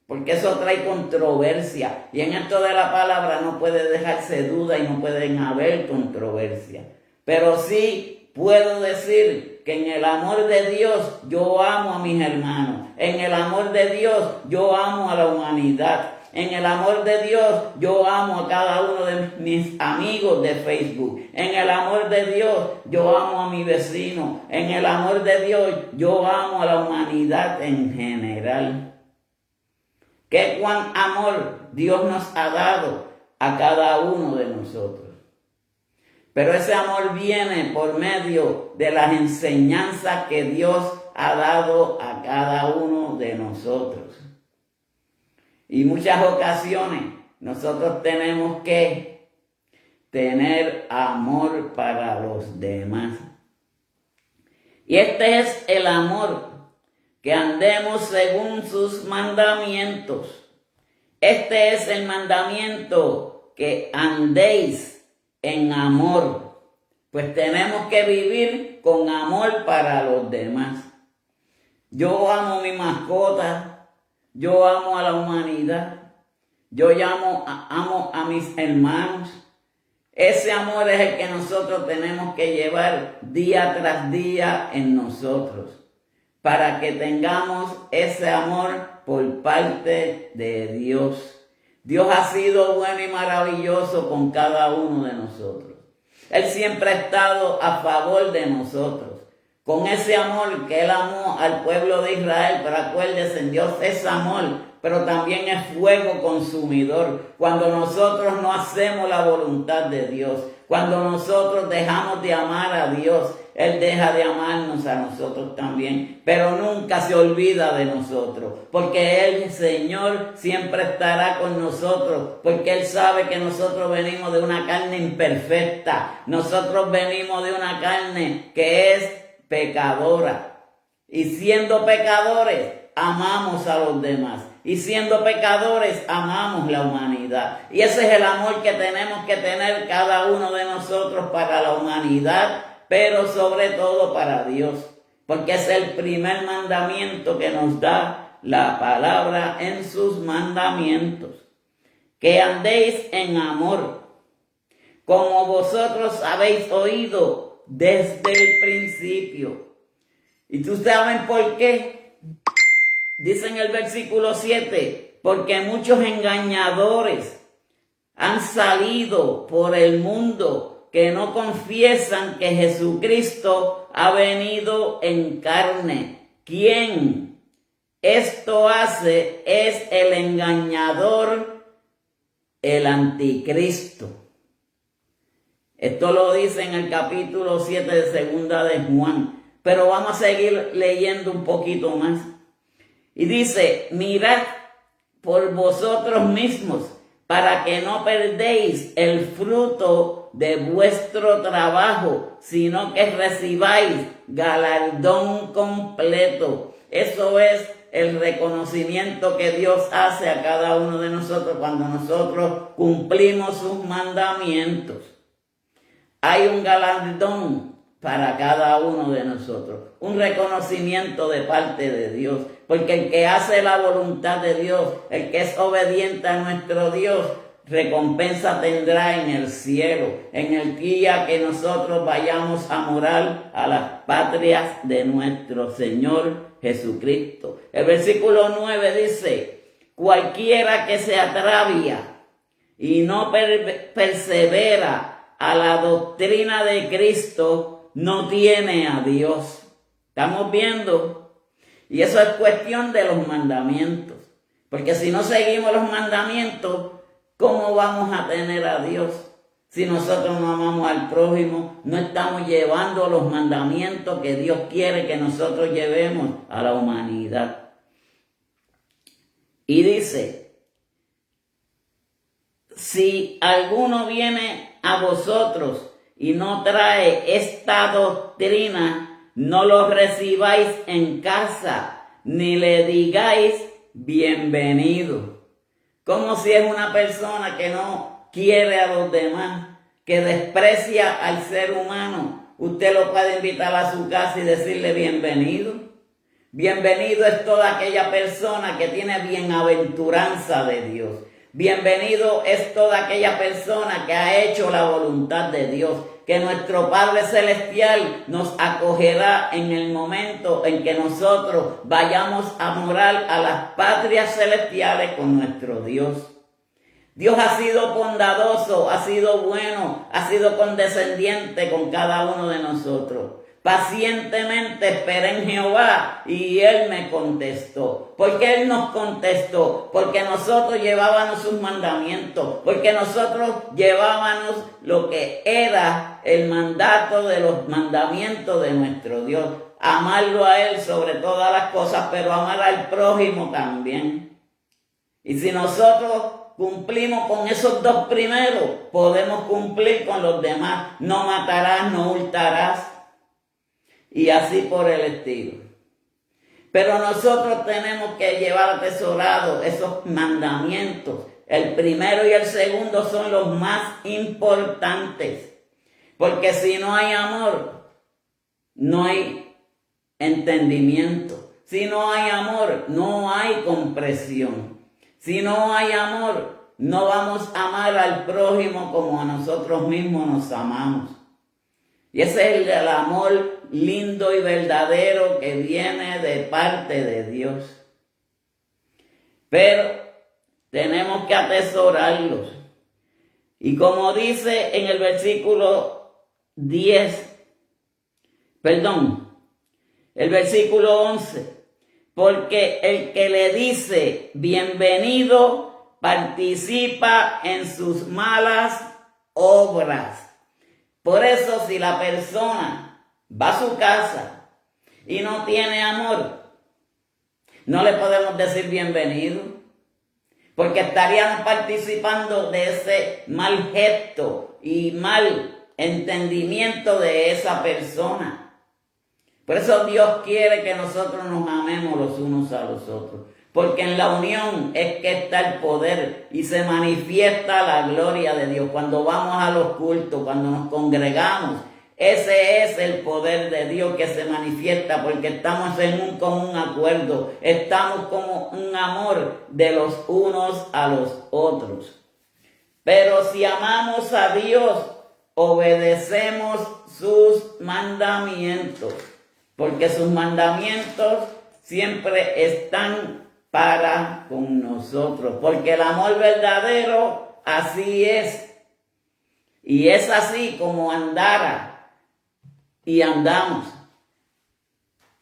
Porque eso trae controversia. Y en esto de la palabra no puede dejarse duda y no pueden haber controversia. Pero sí puedo decir que en el amor de Dios yo amo a mis hermanos. En el amor de Dios yo amo a la humanidad. En el amor de Dios yo amo a cada uno de mis amigos de Facebook. En el amor de Dios yo amo a mi vecino. En el amor de Dios yo amo a la humanidad en general. Qué cuán amor Dios nos ha dado a cada uno de nosotros. Pero ese amor viene por medio de las enseñanzas que Dios ha dado a cada uno de nosotros. Y muchas ocasiones nosotros tenemos que tener amor para los demás. Y este es el amor, que andemos según sus mandamientos. Este es el mandamiento, que andéis en amor. Pues tenemos que vivir con amor para los demás. Yo amo a mi mascota, yo amo a la humanidad, yo amo a mis hermanos. Ese amor es el que nosotros tenemos que llevar día tras día en nosotros, para que tengamos ese amor por parte de Dios. Dios ha sido bueno y maravilloso con cada uno de nosotros. Él siempre ha estado a favor de nosotros. Con ese amor que Él amó al pueblo de Israel, pero acuérdense, Dios es amor, pero también es fuego consumidor. Cuando nosotros no hacemos la voluntad de Dios, cuando nosotros dejamos de amar a Dios, Él deja de amarnos a nosotros también, pero nunca se olvida de nosotros, porque Él, Señor, siempre estará con nosotros, porque Él sabe que nosotros venimos de una carne imperfecta, nosotros venimos de una carne que es pecadora, y siendo pecadores, amamos a los demás. Y siendo pecadores, amamos la humanidad. Y ese es el amor que tenemos que tener cada uno de nosotros para la humanidad, pero sobre todo para Dios. Porque es el primer mandamiento que nos da la palabra en sus mandamientos. Que andéis en amor, como vosotros habéis oído desde el principio. ¿Y tú saben por qué? Dice en el versículo 7, porque muchos engañadores han salido por el mundo que no confiesan que Jesucristo ha venido en carne. ¿Quién esto hace? Es el engañador, el anticristo. Esto lo dice en el capítulo 7 de Segunda de Juan, pero vamos a seguir leyendo un poquito más. Y dice, mirad por vosotros mismos, para que no perdéis el fruto de vuestro trabajo, sino que recibáis galardón completo. Eso es el reconocimiento que Dios hace a cada uno de nosotros cuando nosotros cumplimos sus mandamientos. Hay un galardón para cada uno de nosotros, un reconocimiento de parte de Dios, porque el que hace la voluntad de Dios, el que es obediente a nuestro Dios, recompensa tendrá en el cielo, en el día que nosotros vayamos a morar a las patrias de nuestro Señor Jesucristo. El versículo 9 dice: cualquiera que se atravia y no persevera a la doctrina de Cristo no tiene a Dios. ¿Estamos viendo? Y eso es cuestión de los mandamientos. Porque si no seguimos los mandamientos, ¿cómo vamos a tener a Dios? Si nosotros no amamos al prójimo, no estamos llevando los mandamientos que Dios quiere que nosotros llevemos a la humanidad. Y dice: si alguno viene a vosotros y no trae esta doctrina, no lo recibáis en casa, ni le digáis bienvenido. Como si es una persona que no quiere a los demás, que desprecia al ser humano. Usted lo puede invitar a su casa y decirle bienvenido. Bienvenido es toda aquella persona que tiene bienaventuranza de Dios. Bienvenido es toda aquella persona que ha hecho la voluntad de Dios, que nuestro Padre Celestial nos acogerá en el momento en que nosotros vayamos a morar a las patrias celestiales con nuestro Dios. Dios ha sido bondadoso, ha sido bueno, ha sido condescendiente con cada uno de nosotros. Pacientemente esperé en Jehová y Él me contestó. ¿Por qué Él nos contestó? Porque nosotros llevábamos sus mandamientos, porque nosotros llevábamos lo que era el mandato de los mandamientos de nuestro Dios. Amarlo a Él sobre todas las cosas, pero amar al prójimo también. Y si nosotros cumplimos con esos dos primeros, podemos cumplir con los demás. No matarás, no hurtarás. Y así por el estilo. Pero nosotros tenemos que llevar atesorados esos mandamientos. El primero y el segundo son los más importantes. Porque si no hay amor, no hay entendimiento. Si no hay amor, no hay comprensión. Si no hay amor, no vamos a amar al prójimo como a nosotros mismos nos amamos. Y ese es el amor lindo y verdadero que viene de parte de Dios. Pero tenemos que atesorarlos. Y como dice en el versículo 11, porque el que le dice bienvenido participa en sus malas obras. Por eso, si la persona va a su casa y no tiene amor, no le podemos decir bienvenido, porque estaríamos participando de ese mal gesto y mal entendimiento de esa persona. Por eso Dios quiere que nosotros nos amemos los unos a los otros, porque en la unión es que está el poder y se manifiesta la gloria de Dios. Cuando vamos a los cultos, cuando nos congregamos, ese es el poder de Dios que se manifiesta, porque estamos en un común acuerdo, estamos como un amor de los unos a los otros. Pero si amamos a Dios, obedecemos sus mandamientos, porque sus mandamientos siempre están para con nosotros, porque el amor verdadero así es, y es así como andara y andamos.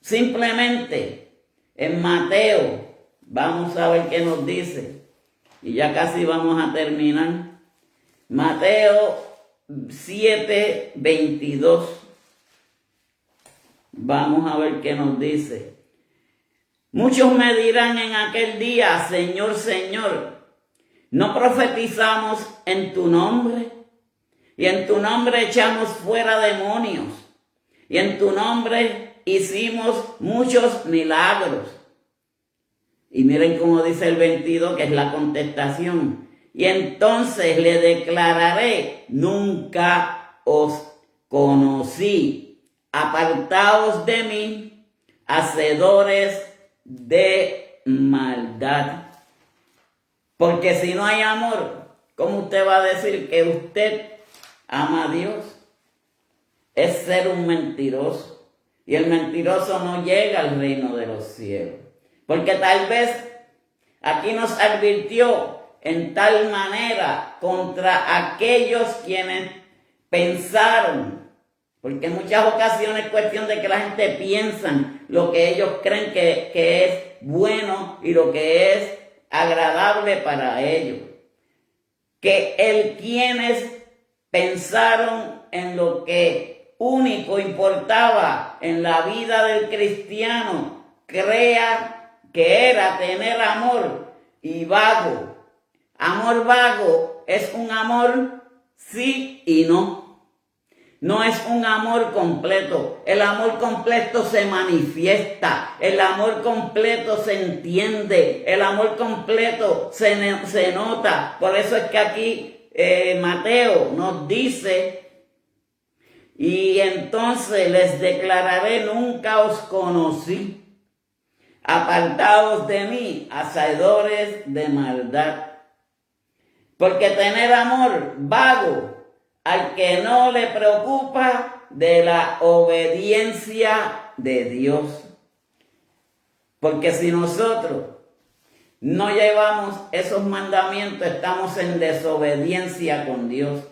Simplemente en Mateo, vamos a ver qué nos dice, y ya casi vamos a terminar. Mateo 7:22. Vamos a ver qué nos dice. Muchos me dirán en aquel día: Señor, Señor, ¿No profetizamos en tu nombre? Y en tu nombre echamos fuera demonios. Y en tu nombre hicimos muchos milagros. Y miren cómo dice el 22, que es la contestación. Y entonces le declararé, nunca os conocí. Apartaos de mí, hacedores de maldad. Porque si no hay amor, ¿cómo usted va a decir que usted ama a Dios? Es ser un mentiroso. Y el mentiroso no llega al reino de los cielos. Porque tal vez aquí nos advirtió en tal manera contra aquellos quienes pensaron. Porque en muchas ocasiones es cuestión de que la gente piensa lo que ellos creen que es bueno y lo que es agradable para ellos. Que quienes pensaron en lo que único importaba en la vida del cristiano, crea que era tener amor y vago. Amor vago es un amor sí y no. No es un amor completo. El amor completo se manifiesta. El amor completo se entiende. El amor completo se nota. Por eso es que aquí Mateo nos dice, y entonces les declararé, nunca os conocí. Apartaos de mí, hacedores de maldad. Porque tener amor vago al que no le preocupa de la obediencia de Dios. Porque si nosotros no llevamos esos mandamientos, estamos en desobediencia con Dios.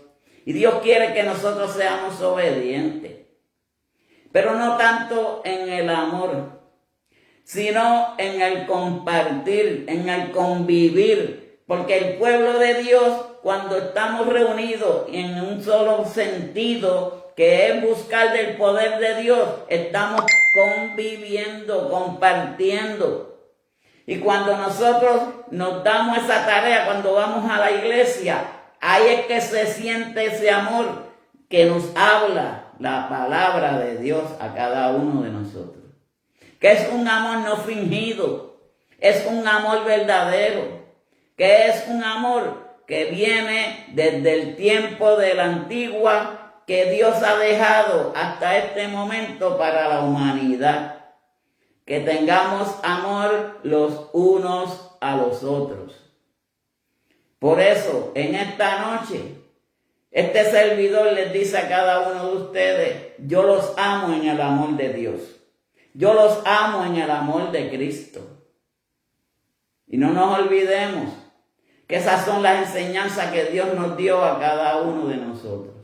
Y Dios quiere que nosotros seamos obedientes. Pero no tanto en el amor, sino en el compartir, en el convivir. Porque el pueblo de Dios, cuando estamos reunidos en un solo sentido, que es buscar del poder de Dios, estamos conviviendo, compartiendo. Y cuando nosotros nos damos esa tarea, cuando vamos a la iglesia, ahí es que se siente ese amor que nos habla la palabra de Dios a cada uno de nosotros. Que es un amor no fingido, es un amor verdadero, que es un amor que viene desde el tiempo de la antigua, que Dios ha dejado hasta este momento para la humanidad. Que tengamos amor los unos a los otros. Por eso, en esta noche, este servidor les dice a cada uno de ustedes, yo los amo en el amor de Dios. Yo los amo en el amor de Cristo. Y no nos olvidemos que esas son las enseñanzas que Dios nos dio a cada uno de nosotros.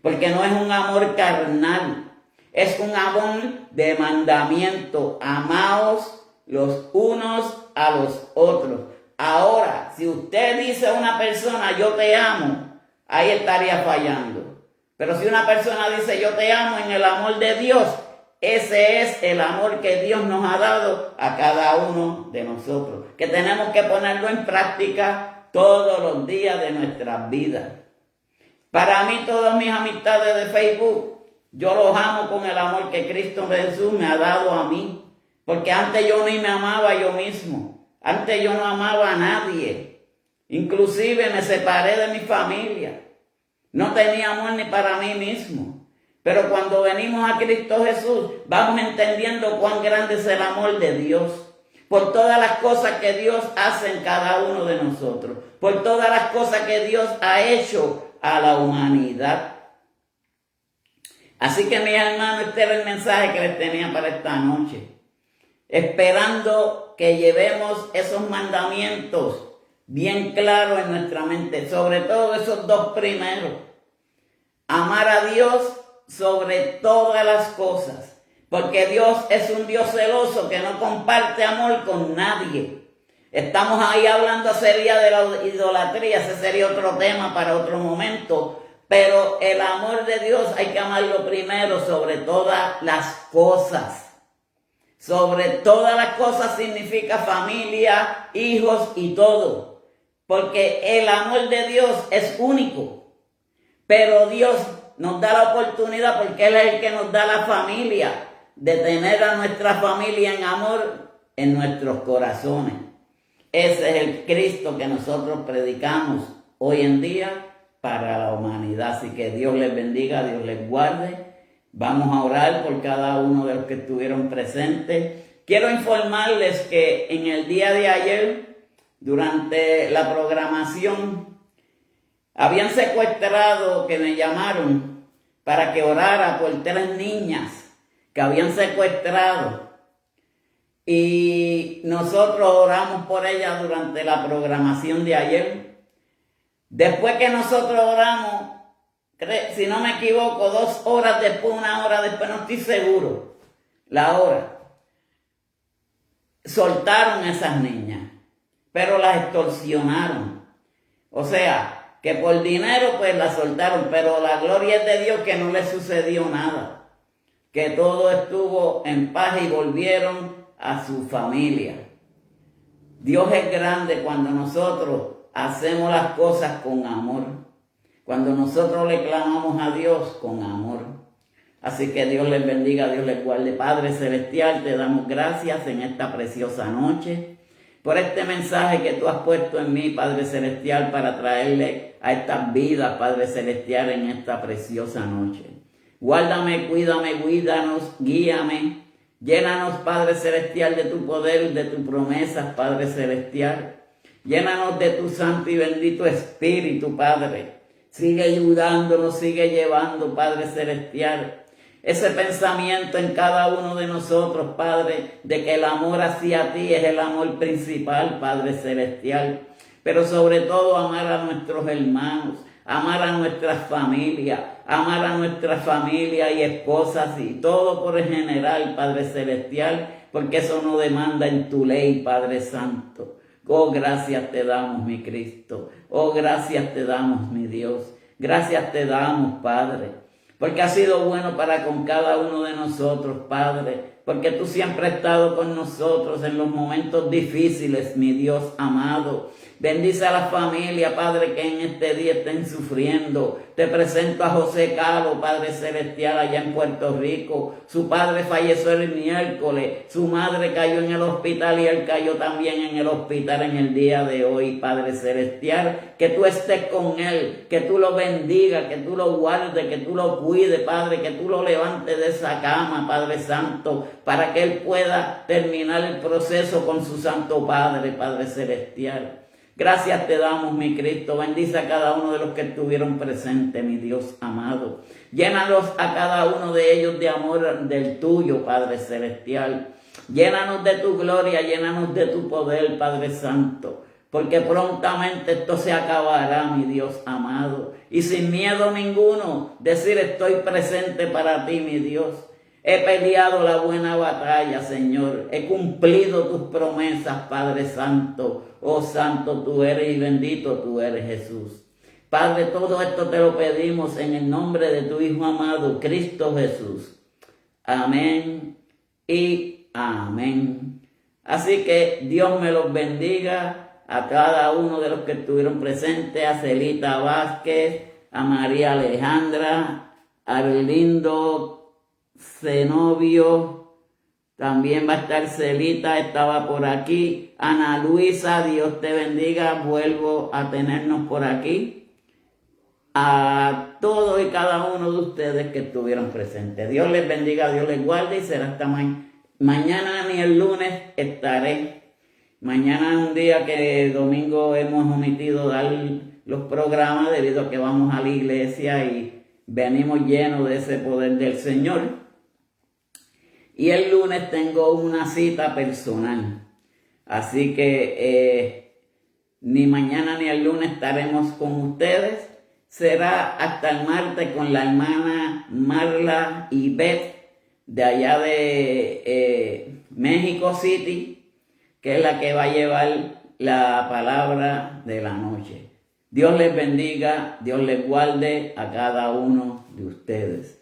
Porque no es un amor carnal, es un amor de mandamiento. Amaos los unos a los otros. Ahora, si usted dice a una persona, yo te amo, ahí estaría fallando. Pero si una persona dice, yo te amo en el amor de Dios, ese es el amor que Dios nos ha dado a cada uno de nosotros. Que tenemos que ponerlo en práctica todos los días de nuestras vidas. Para mí, todas mis amistades de Facebook, yo los amo con el amor que Cristo Jesús me ha dado a mí. Porque antes yo ni me amaba yo mismo. Antes yo no amaba a nadie. Inclusive me separé de mi familia. No tenía amor ni para mí mismo. Pero cuando venimos a Cristo Jesús, vamos entendiendo cuán grande es el amor de Dios. Por todas las cosas que Dios hace en cada uno de nosotros. Por todas las cosas que Dios ha hecho a la humanidad. Así que mis hermanos, este era el mensaje que les tenía para esta noche. Esperando que llevemos esos mandamientos bien claros en nuestra mente. Sobre todo esos dos primeros. Amar a Dios sobre todas las cosas. Porque Dios es un Dios celoso que no comparte amor con nadie. Estamos ahí hablando sería de la idolatría, ese sería otro tema para otro momento. Pero el amor de Dios hay que amarlo primero sobre todas las cosas. Sobre todas las cosas significa familia, hijos y todo. porque el amor de Dios es único, pero Dios nos da la oportunidad, porque Él es el que nos da la familia, de tener a nuestra familia en amor en nuestros corazones. Ese es el Cristo que nosotros predicamos hoy en día para la humanidad. Así que Dios les bendiga, Dios les guarde. Vamos a orar por cada uno de los que estuvieron presentes. Quiero informarles que en el día de ayer, durante la programación, habían secuestrado, que me llamaron para que orara por 3 niñas que habían secuestrado. Y nosotros oramos por ellas durante la programación de ayer. Después que nosotros oramos, si no me equivoco, 2 horas después, 1 hora después, no estoy seguro la hora, soltaron a esas niñas, pero las extorsionaron. O sea, que por dinero pues las soltaron, pero la gloria es de Dios que no les sucedió nada, que todo estuvo en paz y volvieron a su familia. Dios es grande cuando nosotros hacemos las cosas con amor, cuando nosotros le clamamos a Dios con amor. Así que Dios les bendiga, Dios les guarde. Padre Celestial, te damos gracias en esta preciosa noche por este mensaje que tú has puesto en mí, Padre Celestial, para traerle a estas vidas, Padre Celestial, en esta preciosa noche. Guárdame, cuídame, cuídanos, guíame. Llénanos, Padre Celestial, de tu poder, de tus promesas, Padre Celestial. Llénanos de tu santo y bendito Espíritu, Padre. Sigue ayudándonos, sigue llevando, Padre Celestial, ese pensamiento en cada uno de nosotros, Padre, de que el amor hacia ti es el amor principal, Padre Celestial. Pero sobre todo amar a nuestros hermanos, amar a nuestras familias, y esposas y todo por el general, Padre Celestial, porque eso no demanda en tu ley, Padre Santo. Oh, gracias te damos, mi Cristo. Oh, gracias te damos, mi Dios. Gracias te damos, Padre, porque has sido bueno para con cada uno de nosotros, Padre, porque tú siempre has estado con nosotros en los momentos difíciles, mi Dios amado. Bendice a la familia, Padre, que en este día estén sufriendo. Te presento a José Calo, Padre Celestial, allá en Puerto Rico. Su padre falleció el miércoles. Su madre cayó en el hospital y él cayó también en el hospital en el día de hoy, Padre Celestial. Que tú estés con él, que tú lo bendigas, que tú lo guardes, que tú lo cuides, Padre, que tú lo levantes de esa cama, Padre Santo, para que él pueda terminar el proceso con su Santo Padre, Padre Celestial. Gracias te damos, mi Cristo. Bendice a cada uno de los que estuvieron presentes, mi Dios amado. Llénalos a cada uno de ellos de amor del tuyo, Padre Celestial. Llénanos de tu gloria, llénanos de tu poder, Padre Santo. Porque prontamente esto se acabará, mi Dios amado. Y sin miedo ninguno, decir estoy presente para ti, mi Dios. He peleado la buena batalla, Señor. He cumplido tus promesas, Padre Santo. Oh Santo tú eres y bendito tú eres, Jesús. Padre, todo esto te lo pedimos en el nombre de tu Hijo amado, Cristo Jesús. Amén y amén. Así que Dios me los bendiga a cada uno de los que estuvieron presentes, a Celita Vázquez, a María Alejandra, a Arlindo Zenobio, también va a estar Celita, estaba por aquí. Ana Luisa, Dios te bendiga, vuelvo a tenernos por aquí. A todos y cada uno de ustedes que estuvieron presentes. Dios les bendiga, Dios les guarde y será hasta mañana ni el lunes estaré. Mañana es un día que domingo hemos omitido dar los programas debido a que vamos a la iglesia y venimos llenos de ese poder del Señor. Y el lunes tengo una cita personal. Así que ni mañana ni el lunes estaremos con ustedes. Será hasta el martes con la hermana Marla y Beth de allá de México City, que es la que va a llevar la palabra de la noche. Dios les bendiga, Dios les guarde a cada uno de ustedes.